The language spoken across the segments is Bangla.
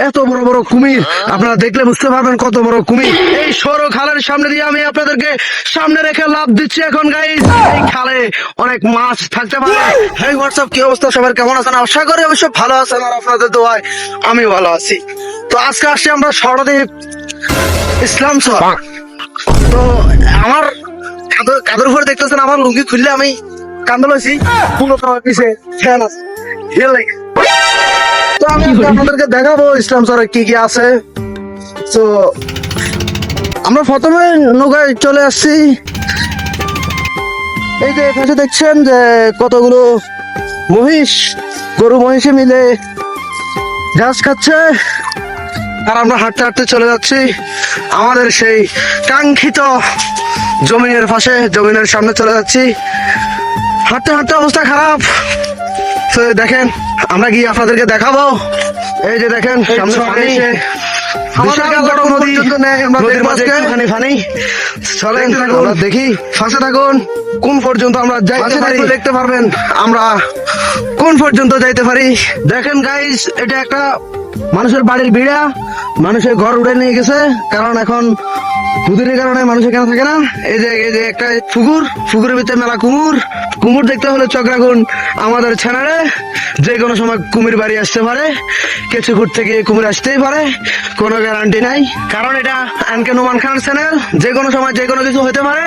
এত বড় বড় কুমির, আপনারা দেখলে বুঝতে পারবেন কত বড় কুমির। এই সরু খালের সামনে দিয়ে আমি আপনাদেরকে সামনে রেখে লাভ দিচ্ছি এখন গাইস। এই খালে অনেক মাছ থাকতে পারে। হেই হোয়াটসঅ্যাপ, কি অবস্থা সবার, কেমন আছেন? আশা করি অবশ্য ভালো আছেন, আর আপনাদের দোয়ায় আমি ভালো আছি। তো আজকে আসছি আমরা সরদ্বীপ ইসলাম সর। তো আমার কাদের উপরে দেখতেছেন আমার লুঙ্গি খুললে আমি কান্দল হয়েছি, পুরো খাওয়ার পিছিয়ে ফ্যান আছে, হিল লাগে। তো আমি আপনাদেরকে দেখাবো ইসলাম সরে কি কি আছে। তো আমরা প্রথমে নৌকায় চলে আসছি। এই যে পাশে দেখছেন যে কতগুলো মহিষ, গরু মহিষে মিলে ঘাস খাচ্ছে, আর আমরা হাঁটতে হাঁটতে চলে যাচ্ছি আমাদের সেই কাঙ্ক্ষিত জমিনের পাশে, জমিনের সামনে চলে যাচ্ছি। হাঁটতে হাঁটতে অবস্থা খারাপ। তো দেখেন, আমরা গিয়ে আপনাদেরকে দেখাবো। এই যে দেখেন সামনে পানি, চলেন আমরা দেখি, ফাঁসে থাকুন কোন পর্যন্ত আমরা যাইতে পারি, দেখতে পারবেন আমরা কোন পর্যন্ত যাইতে পারি। দেখেন গাইস, এটা একটা মানুষের বাড়ির বিড়া, মানুষের ঘর উড়ে নিয়ে গেছে, কারণ এখন হুদুরের কারণে মানুষ এখানে থাকে না। এই যে একটা পুকুর, পুকুরের ভিতরে মেলা কুমুর। কুমুর দেখতে হলে চোখ রাখুন আমাদের চ্যানেলে। যে কোনো সময় কুমির বাড়ি আসতে পারে, কিছুক্ষণ থেকে কুমির আসতেই পারে, কোনো গ্যারান্টি নাই, কারণ এটা এনকে নোমান খান চ্যানেল। যে কোনো সময় যে কোনো কিছু হতে পারে।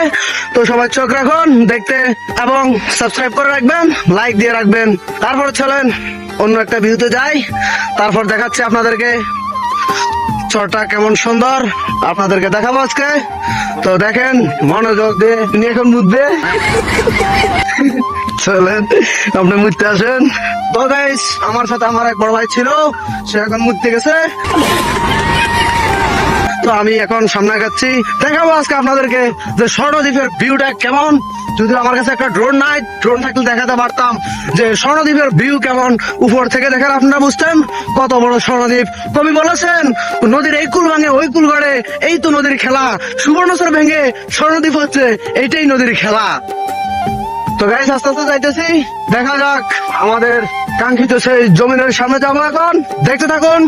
তো সবাই চোখ রাখুন দেখতে, এবং সাবস্ক্রাইব করে রাখবেন, লাইক দিয়ে রাখবেন। তারপর চলেন অন্য একটা ভিউতে যাই, তারপর দেখাচ্ছি আপনাদেরকে চরটা কেমন সুন্দর, আপনাদেরকে দেখাবো আজকে। তো দেখেন, মনোযোগ দিয়ে নিয়ে এখন বুঝবে। চলেন আপনি মুড়তে আসেন। তো গাইস, আমার সাথে আমার এক বড় ভাই ছিল, সে এখন মুড়তে গেছে। তো আমি এখন সামনে যাচ্ছি, দেখাবো আজকে আপনাদেরকে যে স্বর্ণদ্বীপের ভিউটা কেমন। যদি আমার কাছে একটা ড্রোন নাই, ড্রোন থাকলে দেখাতে পারতাম যে স্বর্ণদ্বীপের ভিউ কেমন। উপর থেকে দেখেন আপনারা বুঝতেন কত বড় স্বর্ণদ্বীপ। কবি বলেছেন নদীর এই কুল ভাঙে ওই কুল গড়ে, এই তো নদীর খেলা। সুবর্ণচর ভেঙে স্বর্ণদ্বীপ হচ্ছে, এইটাই নদীর খেলা। তো গাইস, আস্তে আস্তে যাইতেছি, দেখা যাক আমাদের কাঙ্ক্ষিত সেই জমিনের সামনে যাবো এখন। দেখতে থাকুন,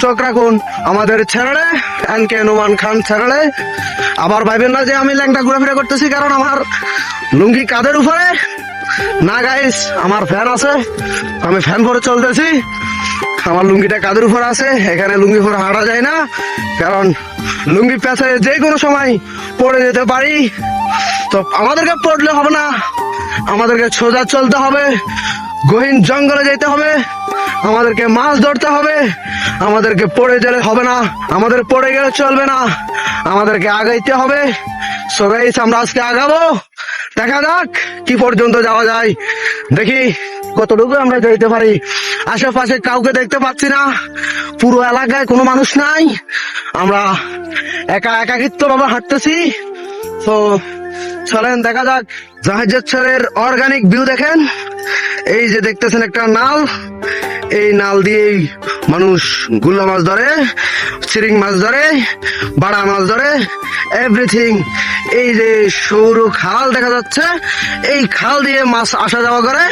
চোখ রাখুন আমাদের চ্যানেলে, এনকে নোমান খান চ্যানেলে। আবার ভাইবেন না যে আমি ল্যাংটা ঘোরাফেরা করতেছি, কারণ আমার লুঙ্গি কাঁধের উপরে না গাইস, আমার ফ্যান আছে, আমি ফ্যান পরে চলতেছি। আমার লুঙ্গিটা কাঁধের উপর আছে, এখানে লুঙ্গি পরে হাঁটা যায় না, কারণ লুঙ্গি পেঁচে যে কোনো সময় পড়ে যেতে পারি। তো আমাদেরকে পড়লে হবে না, আমাদেরকে সোজা চলতে হবে, গহীন জঙ্গলে যেতে হবে, আমাদেরকে মাছ ধরতে হবে, আমাদেরকে পড়ে গেলে হবে না, আমাদের পড়ে গেলে চলবে না, আমাদেরকে আগাইতে হবে। সো গাইস, আমরা আজকে আগাবো, দেখা যাক কি পর্যন্ত যাওয়া যায়, দেখি কতটুকু আমরা যাইতে পারি। আশেপাশে কাউকে দেখতে পাচ্ছি না, পুরো এলাকায় কোনো মানুষ নাই, আমরা একাকিত্ব ভাবে হাঁটতেছি। তো চলেন দেখা যাক। জাহাজের চরের অর্গানিক ভিউ দেখেন, এই যে দেখতেছেন একটা নাল, এই নাল দিয়েই মানুষ গুল্লা মাছ ধরে, চিরিং মাছ ধরে, বাড়া মাছ ধরে, এভরিথিং। এই যে সরু খাল দেখা যাচ্ছে, এই খাল দিয়ে মাছ আসা যাওয়া করে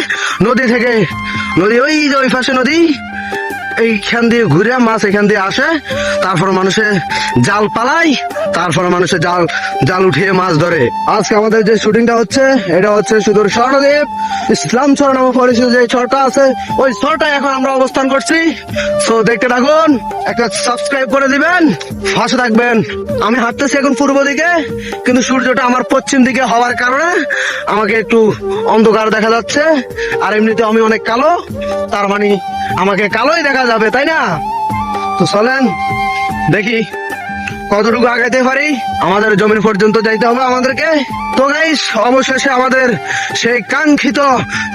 নদী থেকে। নদী ওই যে ওই পাশে নদী, এইখান দিয়ে ঘুরে মাছ এখান দিয়ে আসে, তারপর মানুষে জাল পালায়, তারপর মানুষে জাল উঠিয়ে মাছ ধরে। আজকে আমাদের যে শুটিংটা হচ্ছে, এটা হচ্ছে সুদূর স্বর্ণদ্বীপ ইসলাম চর নামে পরিচিত যে চরটা আছে, ওই চরটায় এখন আমরা অবস্থান করছি। তো দেখতে থাকুন, একটা সাবস্ক্রাইব করে দিবেন, পাশে থাকবেন। আমি হাঁটতেছি এখন পূর্ব দিকে, কিন্তু সূর্যটা আমার পশ্চিম দিকে হওয়ার কারণে আমাকে একটু অন্ধকার দেখা যাচ্ছে, আর এমনিতে আমি অনেক কালো, তার মানে আমাকে কালোই দেখা যাবে, তাই না? তো চলেন দেখি কতটুকু আগাইতে পারি, আমাদের জমিন পর্যন্ত যাইতে হবে আমাদেরকে। তো গাইস, অবশেষে আমাদের সেই কাঙ্ক্ষিত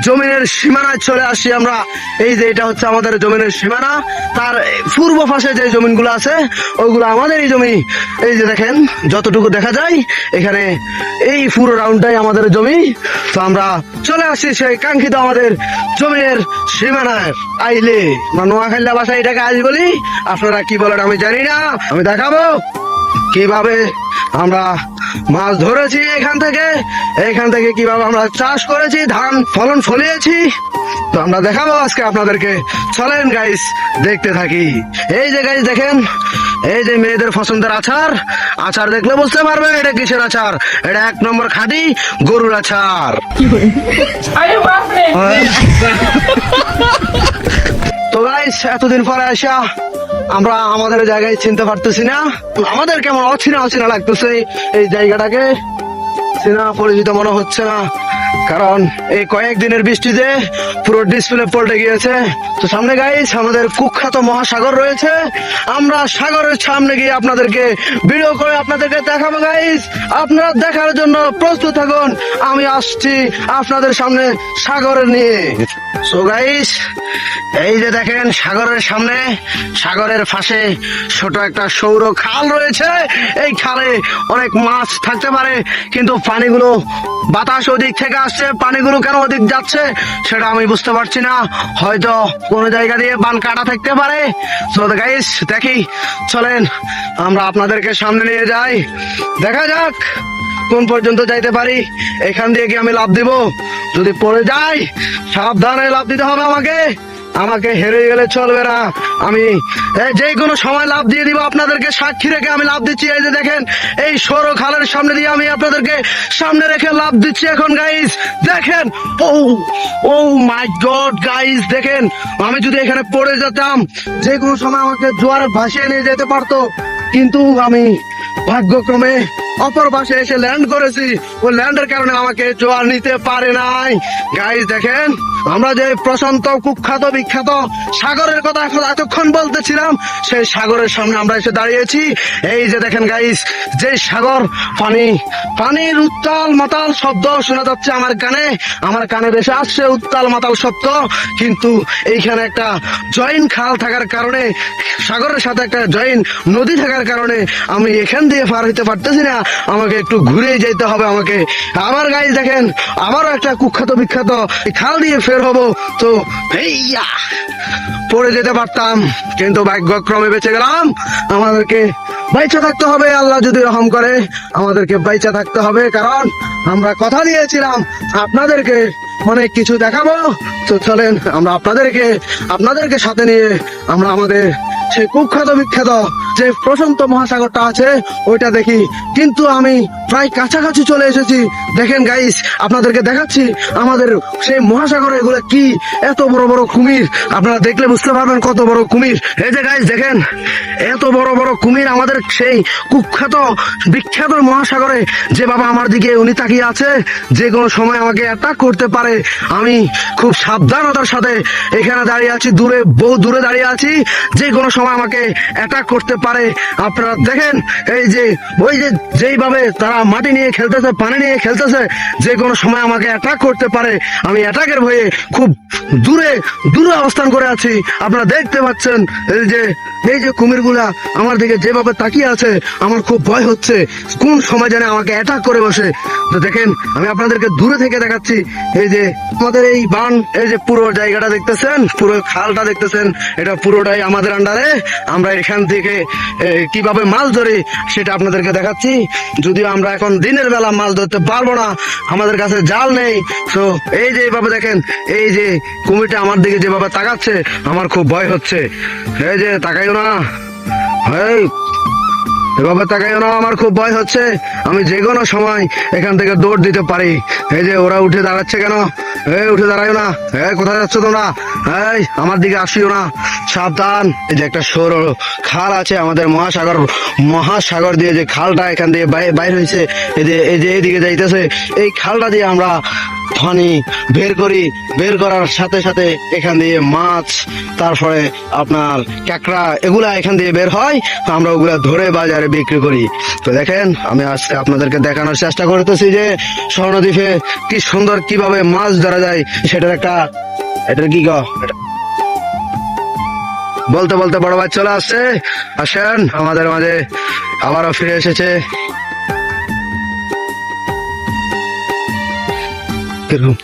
জমিনের সীমানায় চলে আসছি আমরা। এই যে এটা হচ্ছে আমাদের জমিনের সীমানা, তার পূর্ব পাশে যে জমিনগুলো আছে ওইগুলো আমাদেরই জমি। এই যে দেখেন যতটুকু দেখা যায় এখানে, এই পুরো রাউন্ডটাই আমাদের জমি। তো আমরা চলে আসছি সেই কাঙ্ক্ষিত আমাদের জমিনের সীমানায়। আইলে নোয়াখালী ভাষায় এটাকে আইল বলি, আপনারা কি বলেন আমি জানি না, আমি দেখাবো। কিভাবে আমরা মাছ ধরেছি, এখান থেকে কিভাবে আমরা চাষ করেছি, ধান ফলন ফলিয়েছি, তো আমরা দেখাবো আজকে আপনাদেরকে। চলেন গাইস দেখতে থাকি। এই যে গাইস দেখেন, এই যে মেয়েদের পছন্দের আচার দেখলে বুঝতে পারবেন এটা কিসের আচার। এটা 1 নম্বর খাঁটি গরুর আচার। তো গাইস এতদিন পরে আসা আমরা আমাদের জায়গায় চিনতে পারতেছি না, আমাদের কেমন অচেনা লাগতেছে এই জায়গাটাকে, চেনা পরিচিত মনে হচ্ছে না, কারণ এই কয়েকদিনের বৃষ্টিতে পুরো ডিসপ্লে পল্টে গিয়েছে। তো সামনে গাইস আমাদের কুখ্যাত মহাসাগর রয়েছে, আমরা সাগরের সামনে গিয়ে আপনাদেরকে ভিডিও করে আপনাদেরকে দেখাবো গাইস। আপনারা দেখার জন্য প্রস্তুত থাকুন, আমি আসছি আপনাদের সামনে সাগরের নিয়ে। সো গাইস এই যে দেখেন সাগরের সামনে, সাগরের পাশে ছোট একটা সৌর খাল রয়েছে। এই খালে অনেক মাছ থাকতে পারে, কিন্তু পানিগুলো বাতাস ওদিক থেকে আসছে, পানিগুলো কেন ওদিক যাচ্ছে সেটা আমি বুঝতে পারছি না, হয়তো কোন জায়গা দিয়ে বান কাটা থাকতে পারে। সো গাইস দেখি, চলেন আমরা আপনাদেরকে সামনে নিয়ে যাই, দেখা যাক কোন পর্যন্ত যাইতে পারি। এখান দিয়ে কি আমি লাফ দিব? যদি পড়ে যাই সাবধানে লাফ দিতে হবে আমাকে হেরে গেলে চলবে না, আমি যে কোনো সময় লাভ দিয়ে দিব। আপনাদেরকে সাক্ষী রেখে আমি লাভ দিচ্ছি। এই যে দেখেন এই সরু খালের সামনে দিয়ে আমি আপনাদেরকে সামনে রেখে লাভ দিচ্ছি এখন গাইস। দেখেন ও মাই গড গাইস, দেখেন আমি যদি এখানে পড়ে যেতাম যে কোনো সময় আমাকে জোয়ার ভাসিয়ে নিয়ে যেতে পারতো, কিন্তু আমি ভাগ্যক্রমে অপর পাশে এসে ল্যান্ড করেছি, ওই ল্যান্ডের কারণে আমাকে জোয়ার নিতে পারে নাই। গাইস দেখেন আমরা যে প্রশান্ত কুখ্যাত বিখ্যাত সাগরের কথা এতক্ষণ বলতেছিলাম, সেই সাগরের সামনে আমরা এসে দাঁড়িয়েছি। এই যে দেখেন গাইস, যে সাগর, পানির উত্তাল মাতাল শব্দ শোনা যাচ্ছে আমার কানে ভেসে আসছে উত্তাল মাতাল শব্দ, কিন্তু এইখানে একটা জয়েন্ট খাল থাকার কারণে, সাগরের সাথে একটা জয়েন্ট নদী থাকার কারণে আমি এখান দিয়ে পার হইতে পারতেছি না, আমাকে একটু ঘুরে যেতে হবে আমাকে। আবার গাইস দেখেন আবারও একটা কুখ্যাত বিখ্যাত খাল দিয়ে ফের হবো, তো হেইয়া পড়ে যেতে পারতাম, কিন্তু ভাগ্যক্রমে বেঁচে গেলাম। আমাদেরকে বাইচা থাকতে হবে, আল্লাহ যদি রহম করে আমাদেরকে বাইচা থাকতে হবে, কারণ আমরা কথা দিয়েছিলাম আপনাদেরকে অনেক কিছু দেখাবো। তো চলেন আমরা আপনাদেরকে সাথে নিয়ে আমরা আমাদের সেই কুখ্যাত বিখ্যাত যে প্রশান্ত মহাসাগরটা আছে ওইটা দেখি। কিন্তু আমি প্রায় কাছাকাছি চলে এসেছি। দেখেন গাইস আপনাদেরকে দেখাচ্ছি আমাদের সেই মহাসাগরে এগুলো কি এত বড় বড় কুমির, আপনারা দেখলে বুঝতে পারবেন কত বড় কুমির। এই যে গাইস দেখেন এত বড় বড় কুমির আমাদের সেই কুখ্যাত বিখ্যাত মহাসাগরে। যে বাবা আমার দিকে উনি তাকিয়ে আছে, যে কোনো সময় আমাকে অ্যাটাক করতে পারে, আমি খুব সাবধানতার সাথে এখানে দাঁড়িয়ে আছি, বহু দূরে দাঁড়িয়ে আছি, যে কোনো সময় আমাকে অ্যাটাক করতে পারে। আপনারা দেখেন এই যে ওই যে যেইভাবে তারা মাটি নিয়ে খেলতেছে, পানি নিয়ে খেলতেছে, যে কোনো সময় আমাকে অ্যাটাক করতে পারে। আমি অ্যাটাকের ভয়ে খুব দূরে অবস্থান করে আছি। আপনারা দেখতে পাচ্ছেন এই যে কুমিরগুলা আমার দিকে যেভাবে তাকিয়ে আছে, আমার খুব ভয় হচ্ছে কোন সময় জানে আমাকে অ্যাটাক করে বসে। তো দেখেন আমি আপনাদেরকে দূরে থেকে দেখাচ্ছি, এই যে আমাদের এই বান, এই যে পুরো জায়গাটা দেখতেছেন, পুরো খালটা দেখতেছেন, এটা পুরোটাই আমাদের আন্ডারে। আমরা এখান থেকে কিভাবে মাছ ধরি সেটা আপনাদেরকে দেখাচ্ছি। যদিও আমরা এখন দিনের বেলা মাছ ধরতে পারবো না, আমাদের কাছে জাল নেই। তো এই যে এইভাবে দেখেন, এই যে কুমিরটা আমার দিকে যেভাবে তাকাচ্ছে আমার খুব ভয় হচ্ছে। এই যে তাকাইও না, এভাবে তাকাইও না, আমার খুব ভয় হচ্ছে। আমি যে কোনো সময় এখান থেকে দৌড় দিতে পারি। এই যে ওরা উঠে দাঁড়াচ্ছে কেন? উঠে দাঁড়াইও না, কোথায় যাচ্ছ তোমরা? আমার দিকে আসিও না, সাবধান। এই যে একটা সৌর খাল আছে আমাদের মহাসাগর দিয়ে, যে খালটা এখান দিয়ে বাইর হয়েছে, এই যে এইদিকে যাইতেছে, এই খালটা দিয়ে আমরা পানি বের করার সাথে সাথে এখান দিয়ে মাছ, তারপরে আপনার কাঁকড়া, এগুলা এখান দিয়ে বের হয়, আমরা ওগুলা ধরে বাজারে বিক্রি করি। তো দেখেন আমি আজকে আপনাদেরকে দেখানোর চেষ্টা করতেছি যে স্বর্ণদ্বীপে কি সুন্দর কিভাবে মাছ ধরা যায়। এটার কি বলতে বলতে বড় ভাই চলে আসছে, আসেন আমাদের মাঝে আবারও ফিরে এসেছে। কিরকম